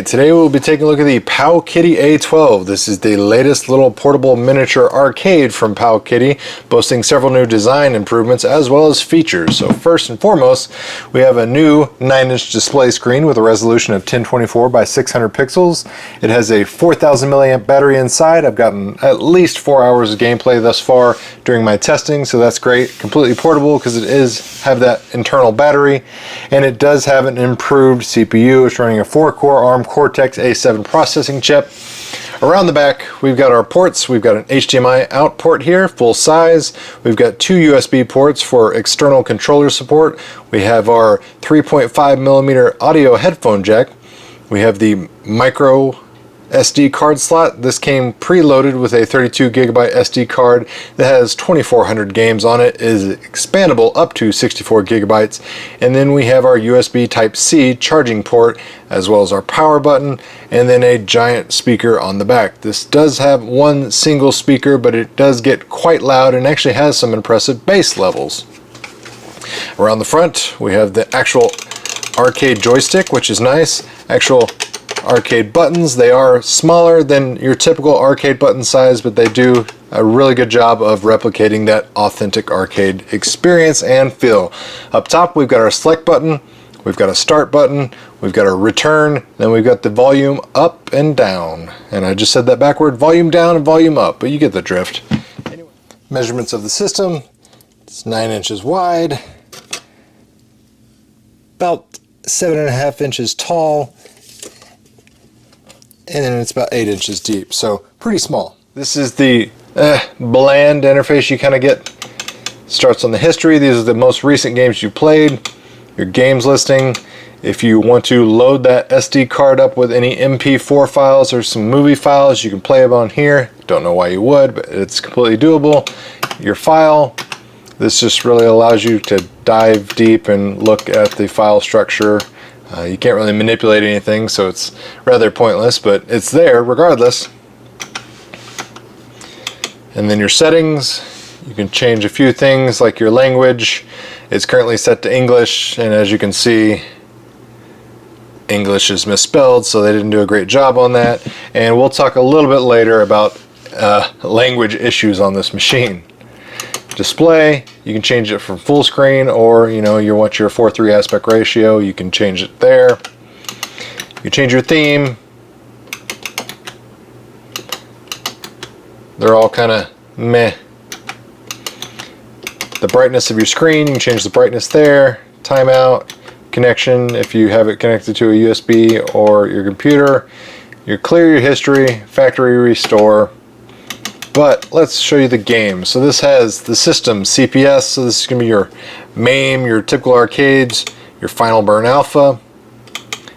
Alright, today we'll be taking a look at the Powkiddy A12. This is the latest little portable miniature arcade from Powkiddy, boasting several new design improvements as well as features. So first and foremost, we have a new 9-inch display screen with a resolution of 1024 by 600 pixels. It has a 4000 milliamp battery inside. I've gotten at least 4 hours of gameplay thus far during my testing, so that's great. Completely portable because it is have that internal battery, and it does have an improved CPU. It's running a 4-core ARM Cortex A7 processing chip. Around the back, we've got our ports. We've got an HDMI out port here, full size. We've got 2 USB ports for external controller support. We have our 3.5mm audio headphone jack. We have the micro SD card slot. This came preloaded with a 32GB SD card that has 2400 games on it, is expandable up to 64GB, and then we have our USB Type-C charging port as well as our power button, and then a giant speaker on the back. This does have one single speaker, but it does get quite loud and actually has some impressive bass levels. Around the front we have the actual arcade joystick, which is nice. Actual arcade buttons. They are smaller than your typical arcade button size, but they do a really good job of replicating that authentic arcade experience and feel. Up top we've got our select button, we've got a start button, we've got our return, then we've got the volume up and down. And I just said that backward, volume down and volume up, but you get the drift. Anyway, measurements of the system. It's 9 inches wide, about 7.5 inches tall, and then it's about 8 inches deep, so pretty small. This is the bland interface you kind of get. Starts on the history. These are the most recent games you played, your games listing. If you want to load that SD card up with any MP4 files or some movie files, you can play them on here. Don't know why you would, but it's completely doable. Your file. This just really allows you to dive deep and look at the file structure. You can't really manipulate anything, so it's rather pointless, but it's there regardless. And then your settings, you can change a few things like your language. It's currently set to English, and as you can see, English is misspelled, so they didn't do a great job on that. And we'll talk a little bit later about language issues on this machine. Display, you can change it from full screen, or you want your 4:3 aspect ratio, you can change it there. You change your theme. They're all kind of meh. The brightness of your screen, you can change the brightness there. Timeout, connection if you have it connected to a USB or your computer. You clear your history, factory restore. But let's show you the game. So this has the system CPS, so this is going to be your MAME, your typical arcades, your Final Burn Alpha,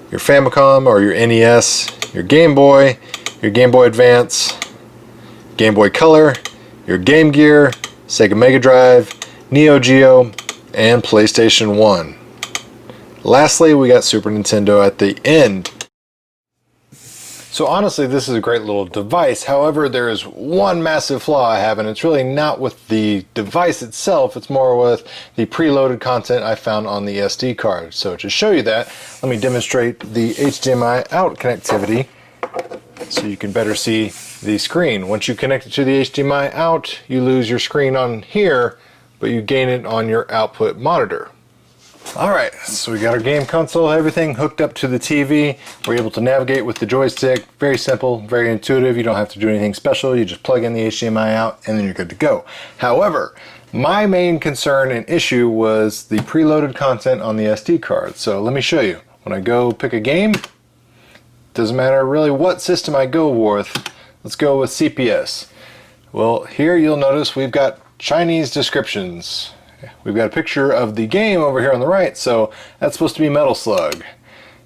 your Famicom or your NES, your Game Boy Advance, Game Boy Color, your Game Gear, Sega Mega Drive, Neo Geo, and PlayStation 1. Lastly, we got Super Nintendo at the end. So honestly, this is a great little device. However, there is one massive flaw I have, and it's really not with the device itself, it's more with the preloaded content I found on the SD card. So to show you that, let me demonstrate the HDMI out connectivity so you can better see the screen. Once you connect it to the HDMI out, you lose your screen on here, but you gain it on your output monitor. Alright, so we got our game console, everything hooked up to the TV. We're able to navigate with the joystick. Very simple, very intuitive. You don't have to do anything special. You just plug in the HDMI out and then you're good to go. However, my main concern and issue was the preloaded content on the SD card. So let me show you. When I go pick a game, doesn't matter really what system I go with. Let's go with CPS. Well, here you'll notice we've got Chinese descriptions. We've got a picture of the game over here on the right, so that's supposed to be Metal Slug.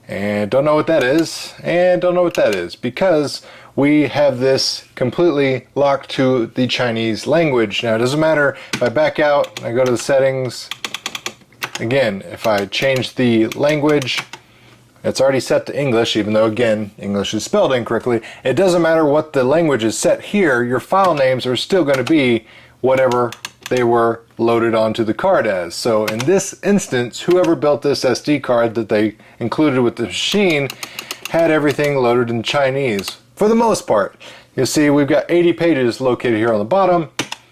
And don't know what that is, and don't know what that is, because we have this completely locked to the Chinese language. Now it doesn't matter if I back out, I go to the settings. Again, if I change the language, it's already set to English, even though again, English is spelled incorrectly. It doesn't matter what the language is set here, your file names are still going to be whatever they were loaded onto the card as. So in this instance, whoever built this SD card that they included with the machine had everything loaded in Chinese for the most part. You'll see we've got 80 pages located here on the bottom.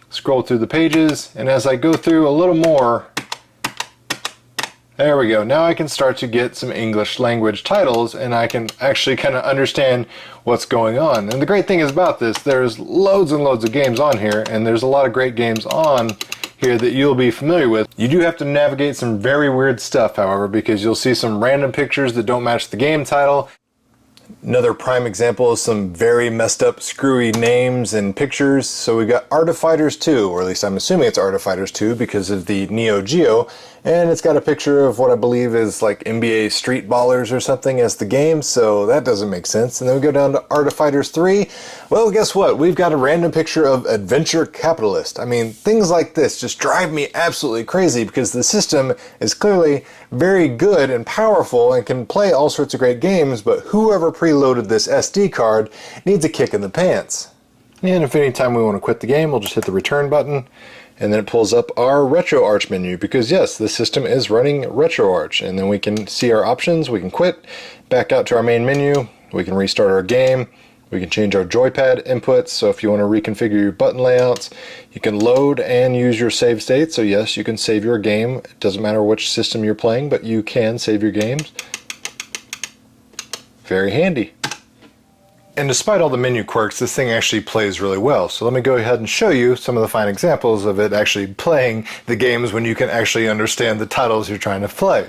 Scroll through the pages, and as I go through a little more, there we go. Now I can start to get some English language titles, and I can actually kind of understand what's going on. And the great thing is about this, there's loads and loads of games on here, and there's a lot of great games on here that you'll be familiar with. You do have to navigate some very weird stuff, however, because you'll see some random pictures that don't match the game title. Another prime example is some very messed up screwy names and pictures. So we got Art of Fighters 2, or at least I'm assuming it's Art of Fighters 2 because of the Neo Geo, and it's got a picture of what I believe is like NBA Street Ballers or something as the game, so that doesn't make sense. And then we go down to Art of Fighters 3. Well, guess what? We've got a random picture of Adventure Capitalist. I mean, things like this just drive me absolutely crazy because the system is clearly very good and powerful and can play all sorts of great games, but whoever preloaded this SD card needs a kick in the pants. And if any time we want to quit the game, we'll just hit the return button, and then it pulls up our RetroArch menu because yes, the system is running RetroArch, and then we can see our options. We can quit, back out to our main menu, we can restart our game, we can change our joypad inputs, so if you want to reconfigure your button layouts, you can load and use your save state. So yes, you can save your game. It doesn't matter which system you're playing, but you can save your games. Very handy. And despite all the menu quirks, this thing actually plays really well. So let me go ahead and show you some of the fine examples of it actually playing the games when you can actually understand the titles you're trying to play.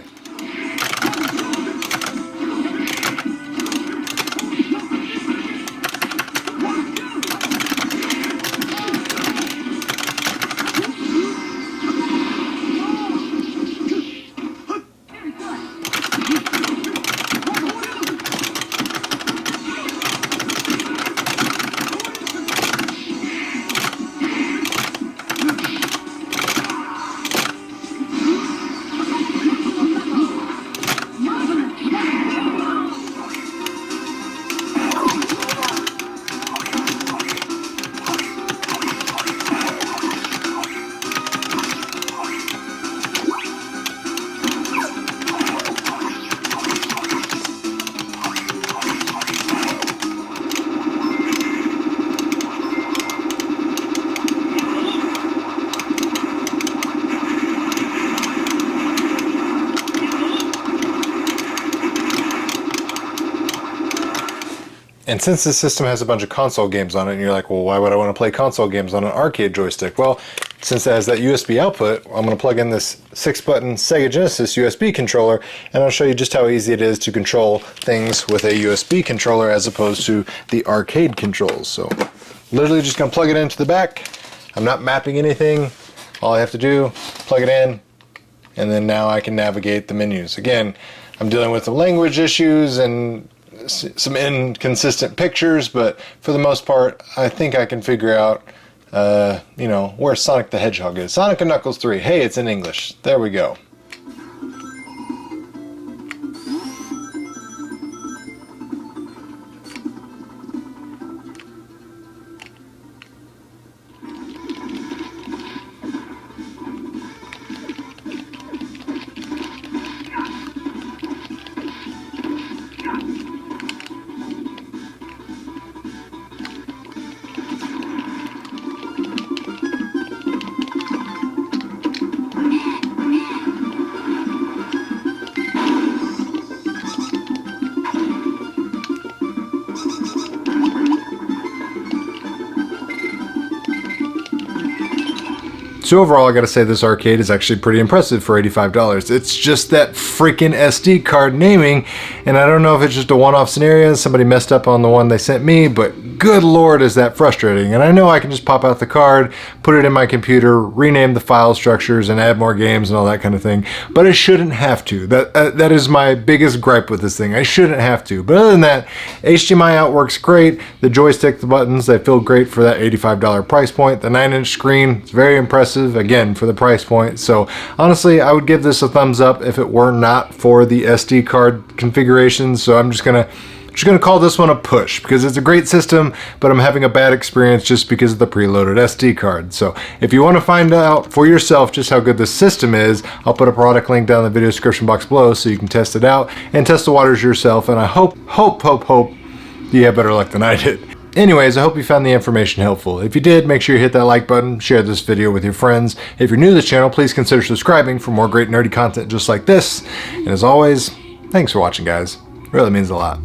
And since this system has a bunch of console games on it, and you're like, well, why would I want to play console games on an arcade joystick? Well, since it has that USB output, I'm going to plug in this 6-button Sega Genesis USB controller, and I'll show you just how easy it is to control things with a USB controller as opposed to the arcade controls. So, literally just going to plug it into the back. I'm not mapping anything. All I have to do, plug it in, and then now I can navigate the menus. Again, I'm dealing with the language issues and some inconsistent pictures, but for the most part, I think I can figure out, you know, where Sonic the Hedgehog is. Sonic and Knuckles 3. Hey, it's in English. There we go. So overall, I gotta say this arcade is actually pretty impressive for $85. It's just that freaking SD card naming, and I don't know if it's just a one-off scenario, somebody messed up on the one they sent me, but good lord is that frustrating. And I know I can just pop out the card, put it in my computer, rename the file structures, and add more games and all that kind of thing, but I shouldn't have to. That is my biggest gripe with this thing. I shouldn't have to. But other than that, HDMI out works great. The joystick, the buttons, they feel great for that $85 price point. The 9-inch screen, it's very impressive, again, for the price point. So honestly, I would give this a thumbs up if it were not for the SD card configuration. So I'm just gonna just going to call this one a push because it's a great system, but I'm having a bad experience just because of the preloaded SD card. So if you want to find out for yourself just how good this system is, I'll put a product link down in the video description box below so you can test it out and test the waters yourself, and I hope you have better luck than I did. Anyways, I hope you found the information helpful. If you did, make sure you hit that like button, share this video with your friends. If you're new to the channel, please consider subscribing for more great nerdy content just like this. And as always, thanks for watching, guys. It really means a lot.